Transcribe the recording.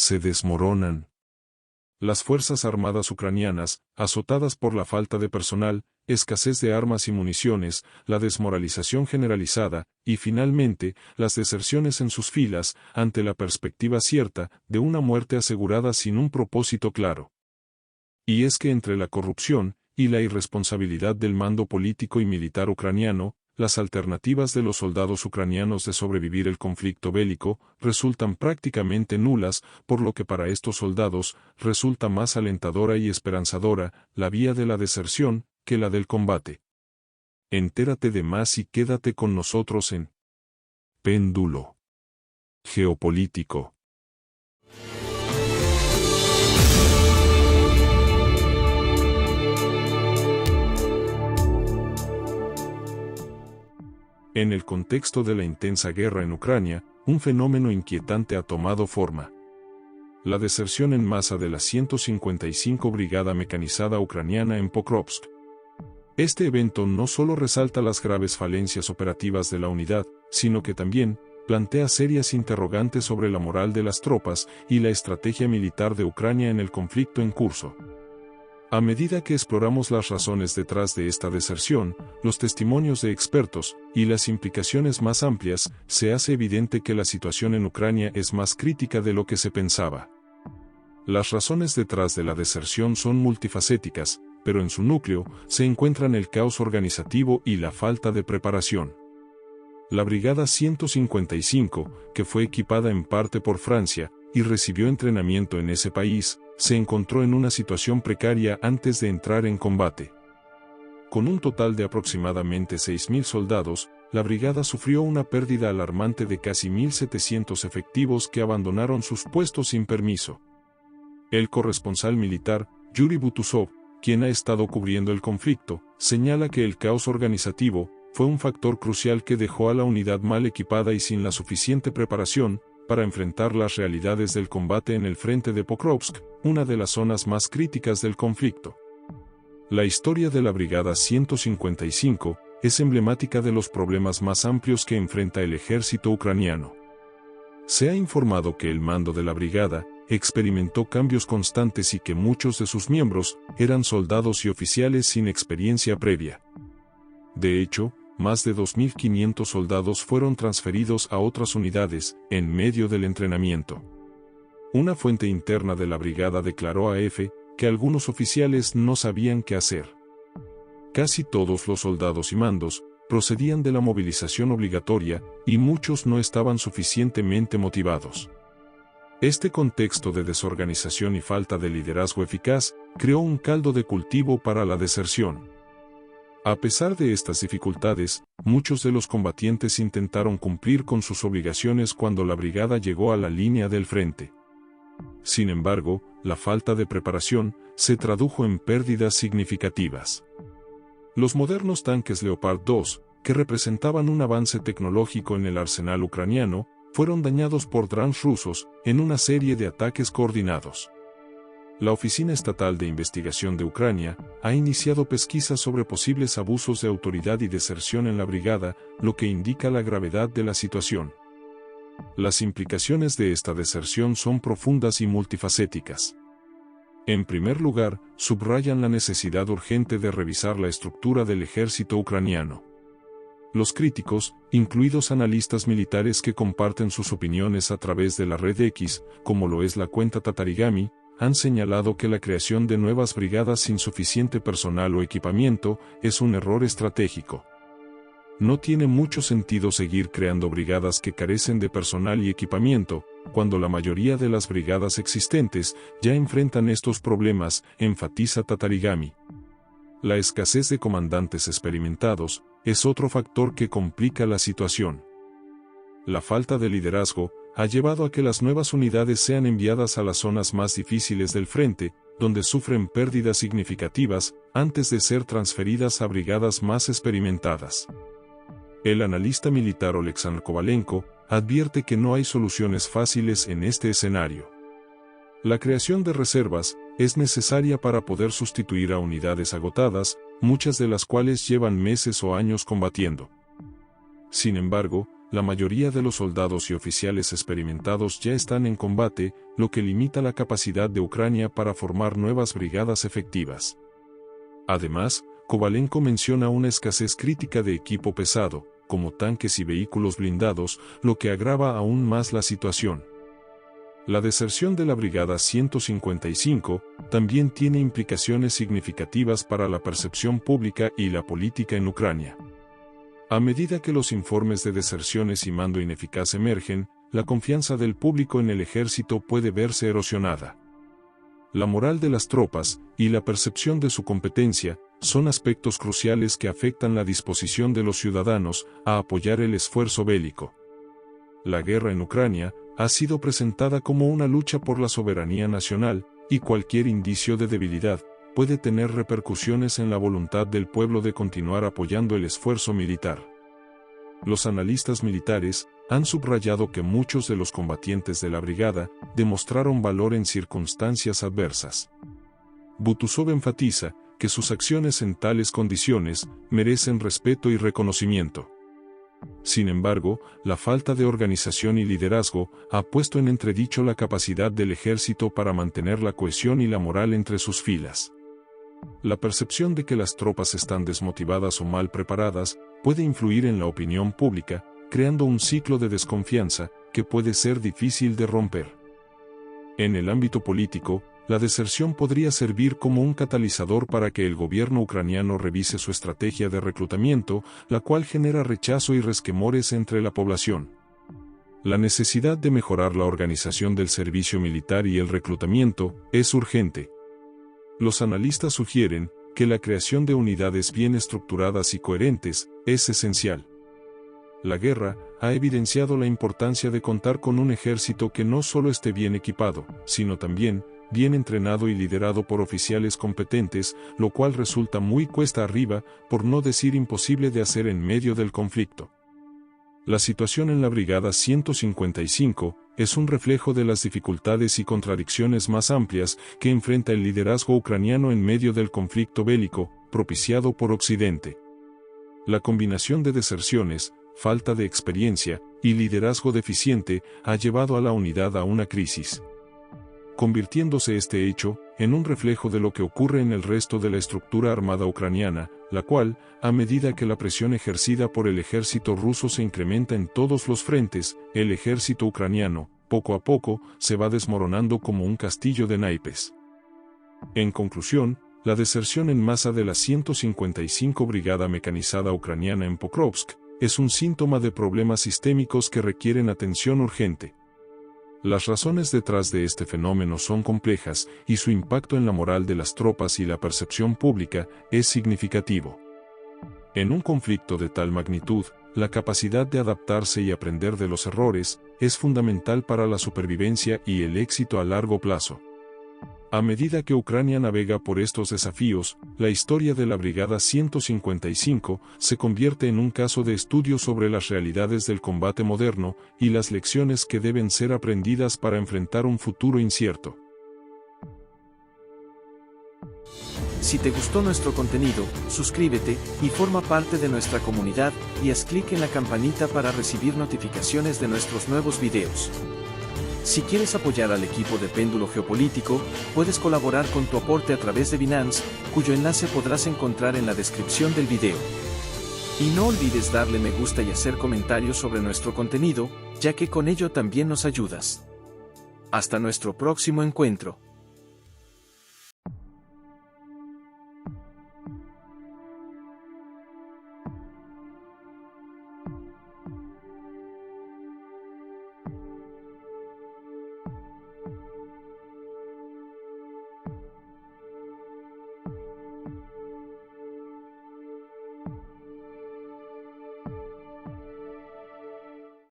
se desmoronan. Las fuerzas armadas ucranianas, azotadas por la falta de personal, escasez de armas y municiones, la desmoralización generalizada, y finalmente, las deserciones en sus filas, ante la perspectiva cierta de una muerte asegurada sin un propósito claro. Y es que entre la corrupción y la irresponsabilidad del mando político y militar ucraniano, las alternativas de los soldados ucranianos de sobrevivir el conflicto bélico resultan prácticamente nulas, por lo que para estos soldados resulta más alentadora y esperanzadora la vía de la deserción que la del combate. Entérate de más y quédate con nosotros en Péndulo Geopolítico. En el contexto de la intensa guerra en Ucrania, un fenómeno inquietante ha tomado forma. La deserción en masa de la 155 Brigada Mecanizada Ucraniana en Pokrovsk. Este evento no solo resalta las graves falencias operativas de la unidad, sino que también plantea serias interrogantes sobre la moral de las tropas y la estrategia militar de Ucrania en el conflicto en curso. A medida que exploramos las razones detrás de esta deserción, los testimonios de expertos y las implicaciones más amplias, se hace evidente que la situación en Ucrania es más crítica de lo que se pensaba. Las razones detrás de la deserción son multifacéticas, pero en su núcleo se encuentran el caos organizativo y la falta de preparación. La Brigada 155, que fue equipada en parte por Francia y recibió entrenamiento en ese país, se encontró en una situación precaria antes de entrar en combate. Con un total de aproximadamente 6.000 soldados, la brigada sufrió una pérdida alarmante de casi 1.700 efectivos que abandonaron sus puestos sin permiso. El corresponsal militar, Yuri Butusov, quien ha estado cubriendo el conflicto, señala que el caos organizativo fue un factor crucial que dejó a la unidad mal equipada y sin la suficiente preparación para enfrentar las realidades del combate en el frente de Pokrovsk, una de las zonas más críticas del conflicto. La historia de la Brigada 155 es emblemática de los problemas más amplios que enfrenta el ejército ucraniano. Se ha informado que el mando de la brigada experimentó cambios constantes y que muchos de sus miembros eran soldados y oficiales sin experiencia previa. De hecho, más de 2.500 soldados fueron transferidos a otras unidades en medio del entrenamiento. Una fuente interna de la brigada declaró a EFE que algunos oficiales no sabían qué hacer. Casi todos los soldados y mandos procedían de la movilización obligatoria y muchos no estaban suficientemente motivados. Este contexto de desorganización y falta de liderazgo eficaz creó un caldo de cultivo para la deserción. A pesar de estas dificultades, muchos de los combatientes intentaron cumplir con sus obligaciones cuando la brigada llegó a la línea del frente. Sin embargo, la falta de preparación se tradujo en pérdidas significativas. Los modernos tanques Leopard 2, que representaban un avance tecnológico en el arsenal ucraniano, fueron dañados por drones rusos en una serie de ataques coordinados. La Oficina Estatal de Investigación de Ucrania ha iniciado pesquisas sobre posibles abusos de autoridad y deserción en la brigada, lo que indica la gravedad de la situación. Las implicaciones de esta deserción son profundas y multifacéticas. En primer lugar, subrayan la necesidad urgente de revisar la estructura del ejército ucraniano. Los críticos, incluidos analistas militares que comparten sus opiniones a través de la red X, como lo es la cuenta Tatarigami, han señalado que la creación de nuevas brigadas sin suficiente personal o equipamiento es un error estratégico. No tiene mucho sentido seguir creando brigadas que carecen de personal y equipamiento, cuando la mayoría de las brigadas existentes ya enfrentan estos problemas, enfatiza Tatarigami. La escasez de comandantes experimentados es otro factor que complica la situación. La falta de liderazgo ha llevado a que las nuevas unidades sean enviadas a las zonas más difíciles del frente, donde sufren pérdidas significativas, antes de ser transferidas a brigadas más experimentadas. El analista militar Oleksandr Kovalenko advierte que no hay soluciones fáciles en este escenario. La creación de reservas es necesaria para poder sustituir a unidades agotadas, muchas de las cuales llevan meses o años combatiendo. Sin embargo, la mayoría de los soldados y oficiales experimentados ya están en combate, lo que limita la capacidad de Ucrania para formar nuevas brigadas efectivas. Además, Kovalenko menciona una escasez crítica de equipo pesado, como tanques y vehículos blindados, lo que agrava aún más la situación. La deserción de la Brigada 155 también tiene implicaciones significativas para la percepción pública y la política en Ucrania. A medida que los informes de deserciones y mando ineficaz emergen, la confianza del público en el ejército puede verse erosionada. La moral de las tropas y la percepción de su competencia son aspectos cruciales que afectan la disposición de los ciudadanos a apoyar el esfuerzo bélico. La guerra en Ucrania ha sido presentada como una lucha por la soberanía nacional, y cualquier indicio de debilidad puede tener repercusiones en la voluntad del pueblo de continuar apoyando el esfuerzo militar. Los analistas militares han subrayado que muchos de los combatientes de la brigada demostraron valor en circunstancias adversas. Butúzov enfatiza que sus acciones en tales condiciones merecen respeto y reconocimiento. Sin embargo, la falta de organización y liderazgo ha puesto en entredicho la capacidad del ejército para mantener la cohesión y la moral entre sus filas. La percepción de que las tropas están desmotivadas o mal preparadas puede influir en la opinión pública, creando un ciclo de desconfianza que puede ser difícil de romper. En el ámbito político, la deserción podría servir como un catalizador para que el gobierno ucraniano revise su estrategia de reclutamiento, la cual genera rechazo y resquemores entre la población. La necesidad de mejorar la organización del servicio militar y el reclutamiento es urgente. Los analistas sugieren que la creación de unidades bien estructuradas y coherentes es esencial. La guerra ha evidenciado la importancia de contar con un ejército que no solo esté bien equipado, sino también bien entrenado y liderado por oficiales competentes, lo cual resulta muy cuesta arriba, por no decir imposible de hacer en medio del conflicto. La situación en la Brigada 155 es un reflejo de las dificultades y contradicciones más amplias que enfrenta el liderazgo ucraniano en medio del conflicto bélico, propiciado por Occidente. La combinación de deserciones, falta de experiencia y liderazgo deficiente ha llevado a la unidad a una crisis, convirtiéndose este hecho en un reflejo de lo que ocurre en el resto de la estructura armada ucraniana, la cual, a medida que la presión ejercida por el ejército ruso se incrementa en todos los frentes, el ejército ucraniano, poco a poco, se va desmoronando como un castillo de naipes. En conclusión, la deserción en masa de la 155 Brigada Mecanizada Ucraniana en Pokrovsk es un síntoma de problemas sistémicos que requieren atención urgente. Las razones detrás de este fenómeno son complejas y su impacto en la moral de las tropas y la percepción pública es significativo. En un conflicto de tal magnitud, la capacidad de adaptarse y aprender de los errores es fundamental para la supervivencia y el éxito a largo plazo. A medida que Ucrania navega por estos desafíos, la historia de la Brigada 155 se convierte en un caso de estudio sobre las realidades del combate moderno y las lecciones que deben ser aprendidas para enfrentar un futuro incierto. Si te gustó nuestro contenido, suscríbete y forma parte de nuestra comunidad y haz clic en la campanita para recibir notificaciones de nuestros nuevos videos. Si quieres apoyar al equipo de Péndulo Geopolítico, puedes colaborar con tu aporte a través de Binance, cuyo enlace podrás encontrar en la descripción del video. Y no olvides darle me gusta y hacer comentarios sobre nuestro contenido, ya que con ello también nos ayudas. Hasta nuestro próximo encuentro.